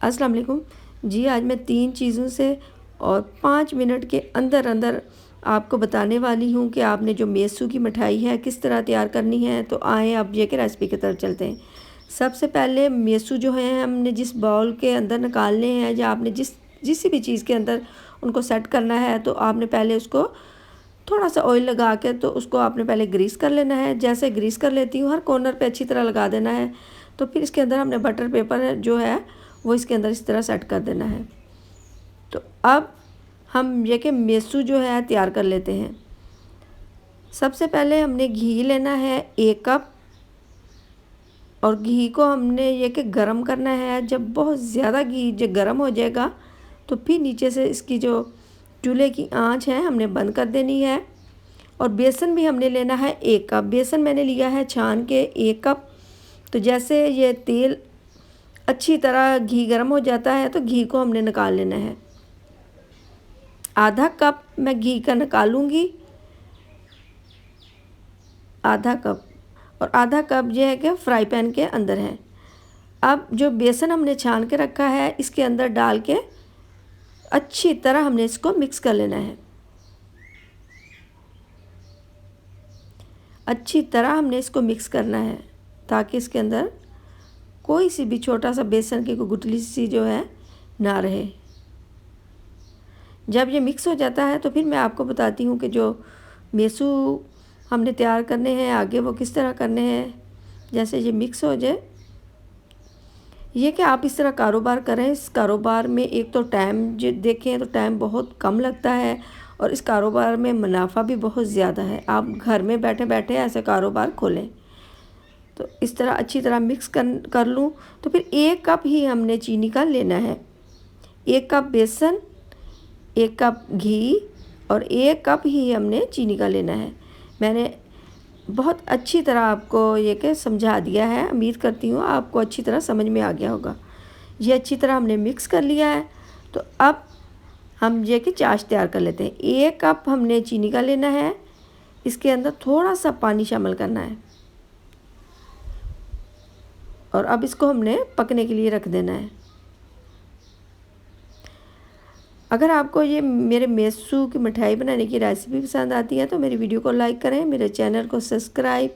अस्सलाम वालेकुम जी। आज मैं 3 चीज़ों से और 5 मिनट के अंदर अंदर आपको बताने वाली हूँ कि आपने जो मेसू की मिठाई है किस तरह तैयार करनी है। तो आएँ अब ये कि रेसिपी की तरफ चलते हैं। सबसे पहले मेसू जो है हमने जिस बाउल के अंदर निकालने हैं या आपने जिस भी चीज़ के अंदर उनको सेट करना है, तो आपने पहले उसको थोड़ा सा ऑयल लगा के तो उसको आपने पहले ग्रीस कर लेना है। जैसे ग्रीस कर लेती हूँ, हर कॉर्नर पे अच्छी तरह लगा देना है। तो फिर इसके अंदर हमने बटर पेपर जो है वो इसके अंदर इस तरह सेट कर देना है। तो अब हम ये कि मेसू जो है तैयार कर लेते हैं। सबसे पहले हमने घी लेना है 1 कप, और घी को हमने ये कि गरम करना है। जब बहुत ज़्यादा घी जब गरम हो जाएगा तो फिर नीचे से इसकी जो चूल्हे की आंच है हमने बंद कर देनी है। और बेसन भी हमने लेना है 1 कप। बेसन मैंने लिया है छान के 1 कप। तो जैसे ये तेल अच्छी तरह घी गर्म हो जाता है तो घी को हमने निकाल लेना है। आधा कप मैं घी का निकालूंगी, आधा कप, और आधा कप ये है कि फ्राई पैन के अंदर है। अब जो बेसन हमने छान के रखा है इसके अंदर डाल के अच्छी तरह हमने इसको मिक्स कर लेना है। अच्छी तरह हमने इसको मिक्स करना है ताकि इसके अंदर कोई सी भी छोटा सा बेसन की कोई गुठली सी जो है ना रहे। जब ये मिक्स हो जाता है तो फिर मैं आपको बताती हूँ कि जो मेसू हमने तैयार करने हैं आगे वो किस तरह करने हैं। जैसे ये मिक्स हो जाए, ये कि आप इस तरह कारोबार करें। इस कारोबार में एक तो टाइम जो देखें तो टाइम बहुत कम लगता है, और इस कारोबार में मुनाफा भी बहुत ज़्यादा है। आप घर में बैठे बैठे ऐसे कारोबार खोलें। तो इस तरह अच्छी तरह मिक्स कर लूँ। तो फिर 1 कप ही हमने चीनी का लेना है। 1 कप बेसन, 1 कप घी और 1 कप ही हमने चीनी का लेना है। मैंने बहुत अच्छी तरह आपको ये कि समझा दिया है। उम्मीद करती हूँ आपको अच्छी तरह समझ में आ गया होगा। ये अच्छी तरह हमने मिक्स कर लिया है। तो अब हम ये कि चाश तैयार कर लेते हैं। 1 कप हमने चीनी का लेना है, इसके अंदर थोड़ा सा पानी शामिल करना है, और अब इसको हमने पकने के लिए रख देना है। अगर आपको ये मेरे मेसू की मिठाई बनाने की रेसिपी पसंद आती है तो मेरी वीडियो को लाइक करें, मेरे चैनल को सब्सक्राइब,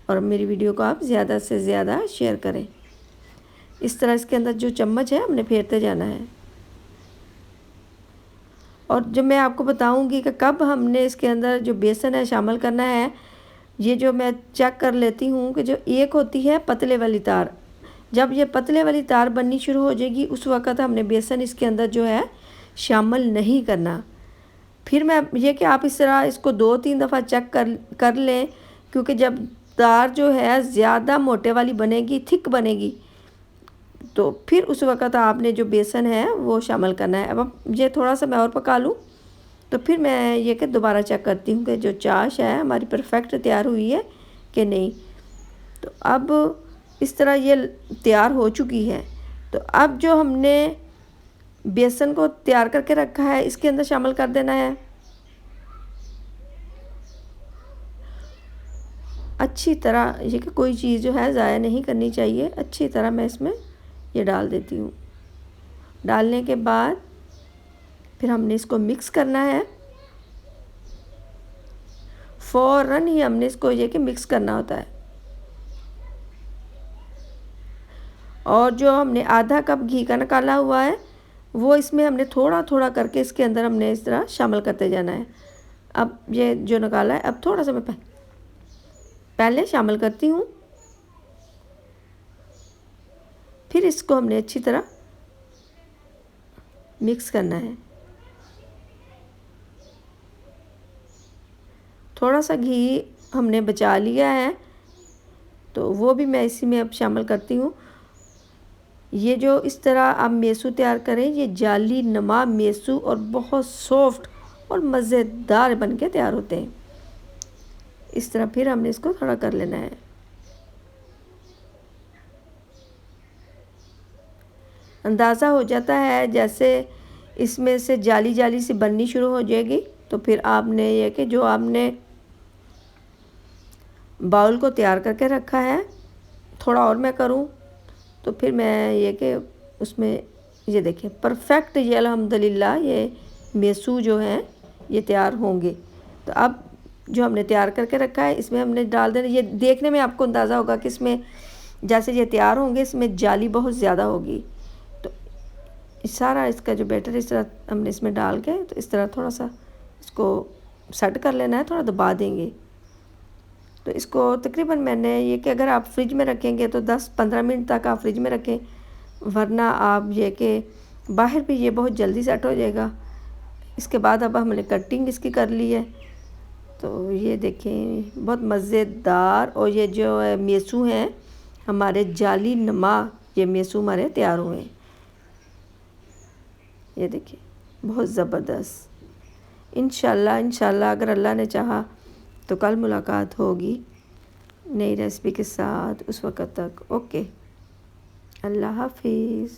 और मेरी वीडियो को आप ज़्यादा से ज़्यादा शेयर करें। इस तरह इसके अंदर जो चम्मच है हमने फेरते जाना है। और जब मैं आपको बताऊंगी कि कब हमने इसके अंदर जो बेसन है शामिल करना है, ये जो मैं चेक कर लेती हूँ कि जो एक होती है पतले वाली तार, जब ये पतले वाली तार बननी शुरू हो जाएगी उस वक़्त हमने बेसन इसके अंदर जो है शामिल नहीं करना। फिर मैं ये कि आप इस तरह इसको 2-3 दफ़ा चेक कर लें, क्योंकि जब तार जो है ज़्यादा मोटे वाली बनेगी, थिक बनेगी, तो फिर उस वक़्त आपने जो बेसन है वो शामिल करना है। अब ये थोड़ा सा मैं और पका लूँ तो फिर मैं ये कि दोबारा चेक करती हूँ कि जो चाश है हमारी परफेक्ट तैयार हुई है कि नहीं। तो अब इस तरह ये तैयार हो चुकी है। तो अब जो हमने बेसन को तैयार करके रखा है इसके अंदर शामिल कर देना है। अच्छी तरह ये कि कोई चीज़ जो है ज़ाया नहीं करनी चाहिए। अच्छी तरह मैं इसमें ये डाल देती हूँ। डालने के बाद फिर हमने इसको मिक्स करना है। फ़ौरन ही हमने इसको ये कि मिक्स करना होता है। और जो हमने आधा कप घी का निकाला हुआ है वो इसमें हमने थोड़ा थोड़ा करके इसके अंदर हमने इस तरह शामिल करते जाना है। अब ये जो निकाला है अब थोड़ा सा मैं पहले शामिल करती हूँ, फिर इसको हमने अच्छी तरह मिक्स करना है। थोड़ा सा घी हमने बचा लिया है तो वो भी मैं इसी में अब शामिल करती हूँ। ये जो इस तरह आप मेसू तैयार करें, ये जाली नुमा मेसू और बहुत सॉफ्ट और मज़ेदार बन के तैयार होते हैं। इस तरह फिर हमने इसको थोड़ा कर लेना है। अंदाज़ा हो जाता है जैसे इसमें से जाली जाली सी बननी शुरू हो जाएगी, तो फिर आपने ये कि जो आपने बाउल को तैयार करके रखा है, थोड़ा और मैं करूं तो फिर मैं ये कि उसमें ये देखें परफेक्ट, ये अल्हम्दुलिल्लाह ये मेसू जो हैं ये तैयार होंगे। तो अब जो हमने तैयार करके रखा है इसमें हमने डाल देना। ये देखने में आपको अंदाज़ा होगा कि इसमें जैसे ये तैयार होंगे इसमें जाली बहुत ज़्यादा होगी। तो सारा इसका जो बैटर इस तरह हमने इसमें डाल के तो इस तरह थोड़ा सा इसको सेट कर लेना है, थोड़ा दबा देंगे। तो इसको तकरीबन मैंने ये कि अगर आप फ्रिज में रखेंगे तो 10-15 मिनट तक आप फ्रिज में रखें, वरना आप ये कि बाहर भी ये बहुत जल्दी सेट हो जाएगा। इसके बाद अब हमने कटिंग इसकी कर ली है। तो ये देखें बहुत मज़ेदार, और ये जो मेसू हैं हमारे जाली नुमा, ये मेसू हमारे तैयार हुए हैं। ये देखिए बहुत ज़बरदस्त। इंशाल्लाह अगर अल्लाह ने चाहा तो कल मुलाकात होगी नई रेसिपी के साथ। उस वक़्त तक ओके, अल्लाह हाफिज़।